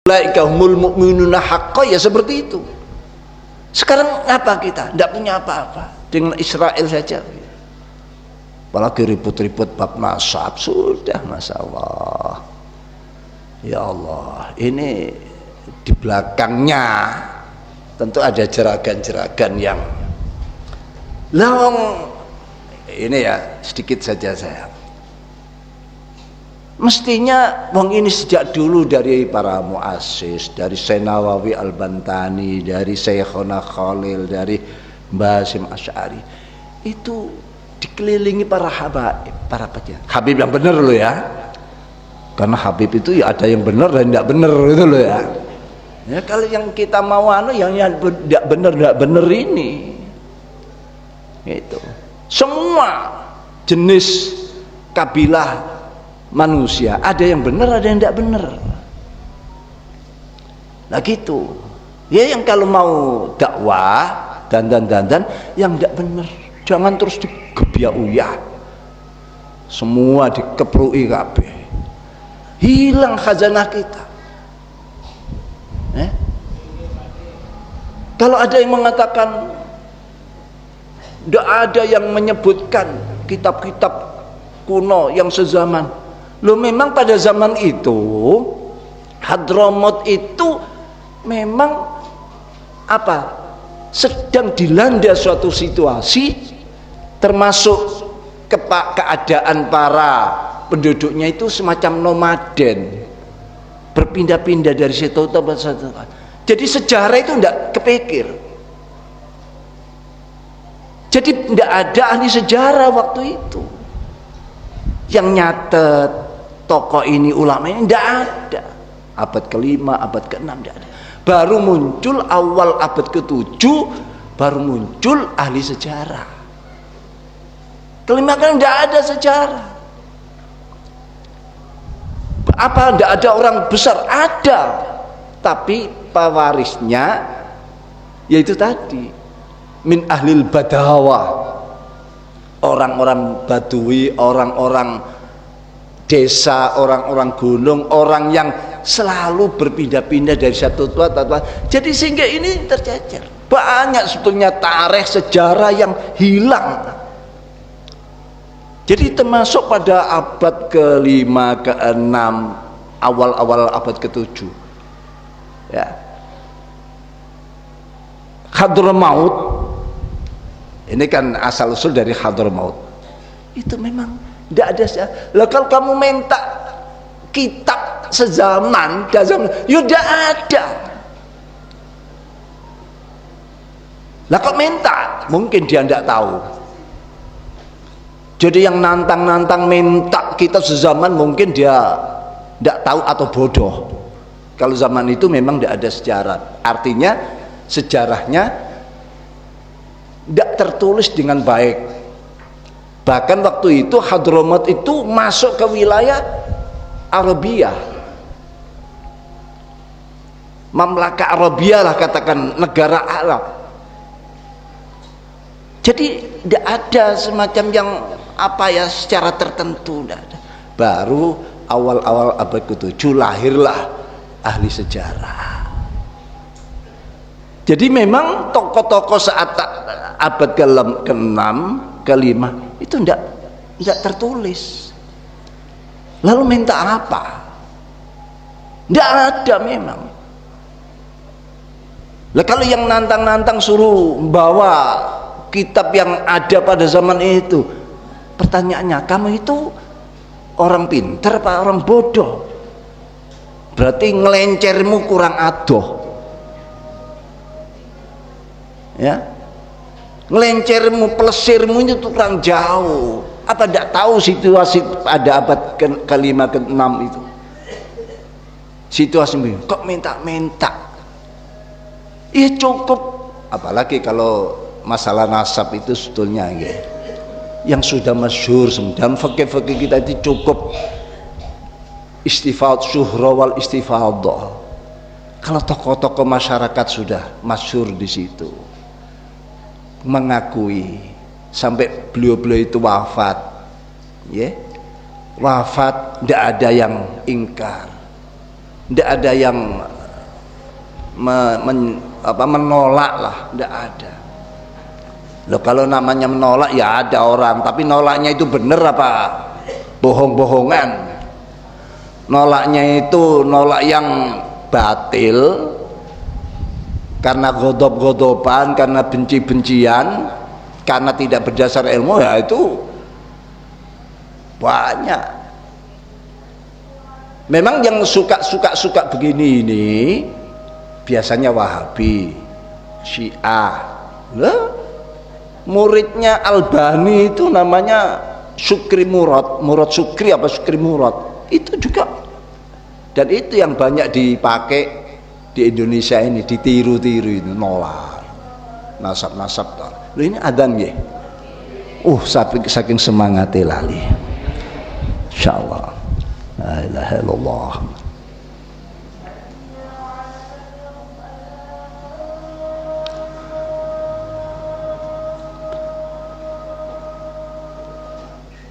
ulaika humul mu'minuna haqqan, ya seperti itu. Sekarang apa kita? Tidak punya apa-apa dengan Israel saja. Apalagi ribut-ribut bab nasab, sudah, masya Allah. Ya Allah, ini di belakangnya tentu ada jeragan-jeragan yang lawang. Ini ya sedikit saja saya. Mestinya wong ini sejak dulu dari para muassis, dari Syekh Nawawi Al-Bantani, dari Syekhona Khalil, dari Mbah Hasyim Asy'ari, itu dikelilingi para habaib, para pejabat. Habib yang benar loh ya. Karena Habib itu ya ada yang benar dan tidak benar itu loh ya. Ya kalau yang kita mau yang tidak benar ini. Itu. Semua jenis kabilah manusia ada yang benar, ada yang tidak benar. Nah gitu ya, yang kalau mau dakwah dan yang tidak benar jangan terus digebiak-uyah, semua dikeprui kabeh, hilang khazanah kita. Kalau ada yang mengatakan tidak ada yang menyebutkan kitab-kitab kuno yang sezaman, lo memang pada zaman itu Hadramaut itu memang apa, sedang dilanda suatu situasi, termasuk keadaan para penduduknya itu semacam nomaden, berpindah-pindah dari satu tempat ke satu tempat. Jadi sejarah itu tidak kepikir, jadi tidak ada ahli sejarah waktu itu yang nyatet tokoh ini, ulama ini, tidak ada. Abad ke-5, abad ke-6 tidak ada. Baru muncul awal abad ke-7, baru muncul ahli sejarah. Kelima kan tidak ada sejarah. Apa tidak ada orang besar? Ada, tapi pewarisnya yaitu tadi min ahlil badawah, orang-orang badui, orang-orang desa, orang-orang gunung, orang yang selalu berpindah-pindah dari satu tempat. Jadi sehingga ini tercecer. Banyak sebetulnya tarikh sejarah yang hilang. Jadi termasuk pada abad ke-5, ke-6, awal-awal abad ke-7. Ya. Hadramaut ini kan asal usul dari Hadramaut. Itu memang tidak ada. Lah kalau kamu minta kitab sezaman, ya tidak ada. Lah kok minta? Mungkin dia tidak tahu. Jadi yang nantang-nantang minta kitab sezaman mungkin dia tidak tahu atau bodoh. Kalau zaman itu memang tidak ada sejarah. Artinya sejarahnya tidak tertulis dengan baik. Bahkan waktu itu Hadramaut itu masuk ke wilayah Arabia, Mamlaka Arabia lah, katakan negara Arab. Jadi tidak ada semacam yang apa ya secara tertentu, tidak ada. Baru awal-awal abad ke-7 lahirlah ahli sejarah. Jadi memang tokoh-tokoh saat abad ke-6, ke-5 itu tidak tertulis. Lalu minta apa? Tidak ada memang. Lah kalau yang nantang-nantang suruh bawa kitab yang ada pada zaman itu, pertanyaannya, kamu itu orang pintar apa orang bodoh? Berarti ngelencermu kurang adoh. Ya, ngelencermu, pelesirmu itu kurang jauh. Apa tidak tahu situasi pada abad ke-5, ke-6 itu? Situasi ini kok minta-minta? Ya cukup. Apalagi kalau masalah nasab itu sebetulnya ya, yang sudah masyhur dan fakih-fakih kita itu cukup istifad syuhra wal istifadah. Kalau tokoh-tokoh masyarakat sudah masyhur di situ, mengakui sampai beliau-beliau itu wafat, ya, wafat tidak ada yang ingkar, tidak ada yang menolak lah, tidak ada. Loh, kalau namanya menolak ya ada orang, tapi nolaknya itu bener apa bohong-bohongan? Nolaknya itu nolak yang batil karena godop-godopan, karena benci-bencian, karena tidak berdasar ilmu, ya itu banyak. Memang yang suka begini ini biasanya Wahabi, Syiah. Lah, muridnya Albani itu namanya Syukri Murad Syukri apa Syukri Murad, itu juga, dan itu yang banyak dipakai di Indonesia ini, ditiru-tiru itu, nolak nasab-nasab. Loh, ini adzan ya, saking semangatnya lali, insyaallah. La ilaha illallah.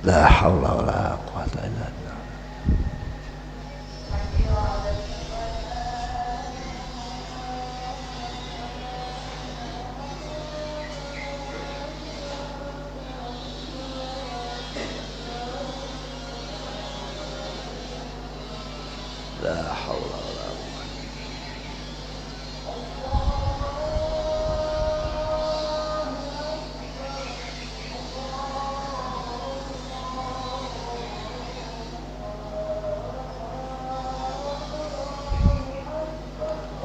La haula wala quwwata illa billah. La haula wala quwwata.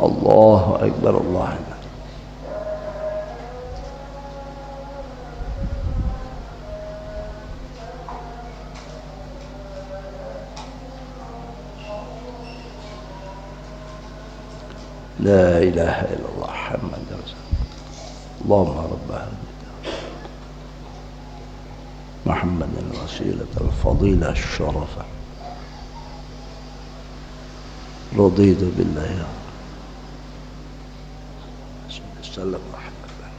Allahu akbar, Allahu akbar. La ilaha illallah Muhammadur Rasulullah. Allahumma rabbah Muhammadan wasilatal fadilah syarafah. Raditu billahi sallallahu alaihi wasallam.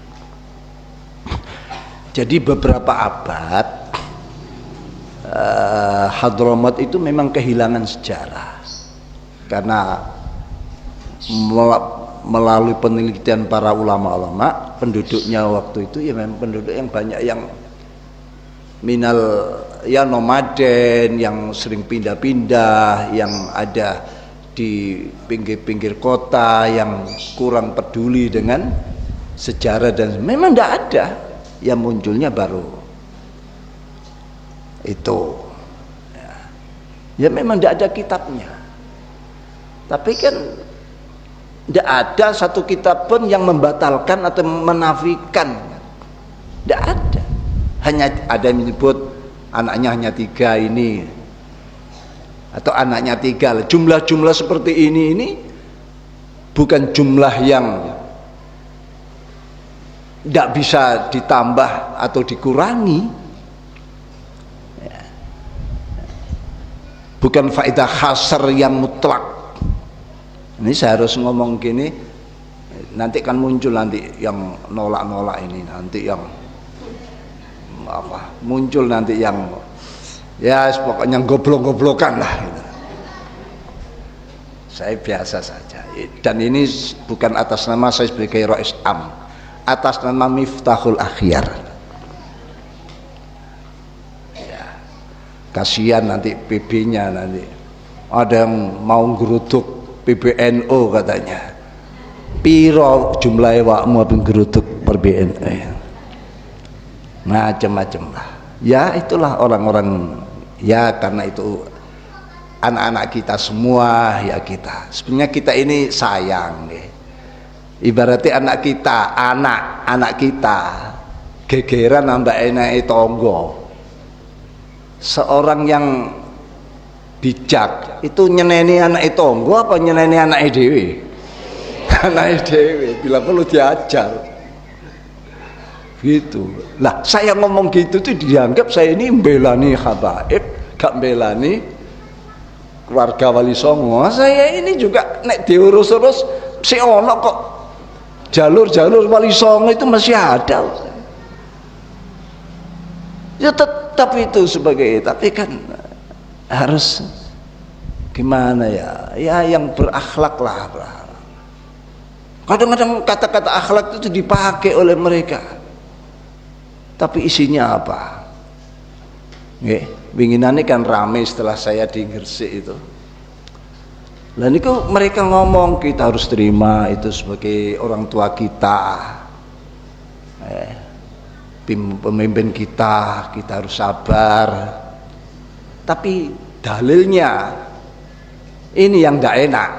Jadi beberapa abad Hadramaut itu memang kehilangan sejarah karena melalui penelitian para ulama-ulama, penduduknya waktu itu ya memang penduduk yang banyak yang minal ya nomaden, yang sering pindah-pindah, yang ada di pinggir-pinggir kota, yang kurang peduli dengan sejarah, dan memang tidak ada. Yang munculnya baru itu ya memang tidak ada kitabnya, tapi kan tidak ada satu kitab pun yang membatalkan atau menafikan, tidak ada. Hanya ada yang menyebut anaknya hanya 3 ini, atau anaknya 3. Jumlah-jumlah seperti ini bukan jumlah yang tidak bisa ditambah atau dikurangi, bukan faedah hasar yang mutlak. Ini saya harus ngomong gini, nanti kan muncul nanti yang nolak-nolak ini, nanti yang muncul nanti yang ya pokoknya goblok-goblokan lah gitu. Saya biasa saja, dan ini bukan atas nama saya sebagai Rais Am, atas nama Miftahul Akhyar ya. Kasihan nanti PB-nya, nanti ada yang mau geruduk PBNU katanya, piro jumlah wakmu abing geruduk PBNU, macam-macam lah ya. Itulah orang-orang ya, karena itu anak-anak kita semua ya. Kita sebenarnya kita ini sayang ya. Ibaratnya anak kita gegeran nambah enak tonggo. Seorang yang bijak itu nyeneni anak tonggo apa nyeneni anak dhewe? Anak dhewe, bila perlu diajar gitu lah. Saya ngomong gitu tuh dianggap saya ini mbelani habaib, gak mbelani keluarga Wali Songo. Saya ini juga nek diurus-urus si ono kok jalur-jalur Wali Songo itu masih ada ya, tetap itu sebagai, tapi kan harus gimana ya, ya yang berakhlak lah. Kadang-kadang kata-kata akhlak itu dipakai oleh mereka, tapi isinya apa? Winginane kan rame setelah saya di Gresik itu. Lah niku mereka ngomong kita harus terima itu sebagai orang tua kita, pemimpin kita harus sabar. Tapi dalilnya ini yang tidak enak,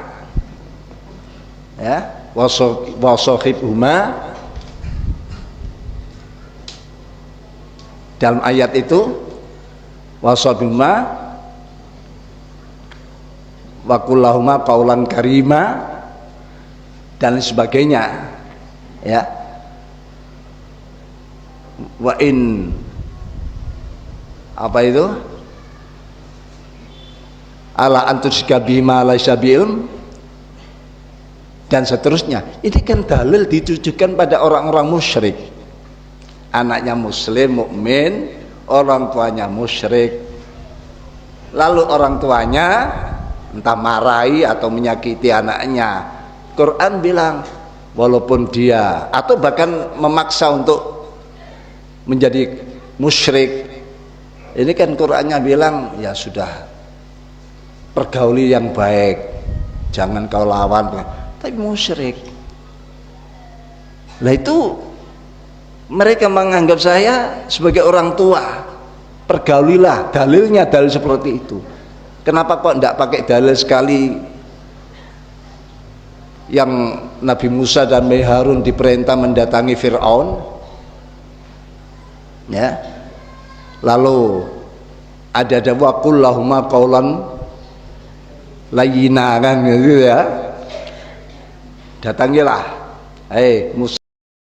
ya. Wasohibhuma, dalam ayat itu wasohibhuma wakullahuma qaulan karima dan sebagainya, ya. Wa in apa itu ala antusika bima laisa bi'un dan seterusnya. Ini kan dalil ditujukan pada orang-orang musyrik, anaknya muslim mukmin, orang tuanya musyrik, lalu orang tuanya entah marahi atau menyakiti anaknya. Quran bilang walaupun dia atau bahkan memaksa untuk menjadi musyrik, ini kan Qurannya bilang ya sudah, pergauli yang baik, jangan kau lawan. Tapi musyrik, lah itu mereka menganggap saya sebagai orang tua, pergaulilah, dalilnya dalil seperti itu. Kenapa kok tidak pakai dalil sekali yang Nabi Musa dan Harun diperintah mendatangi Fir'aun, ya, lalu ada waqullahuma qaulan layyina kan gitu ya, datangilah Musa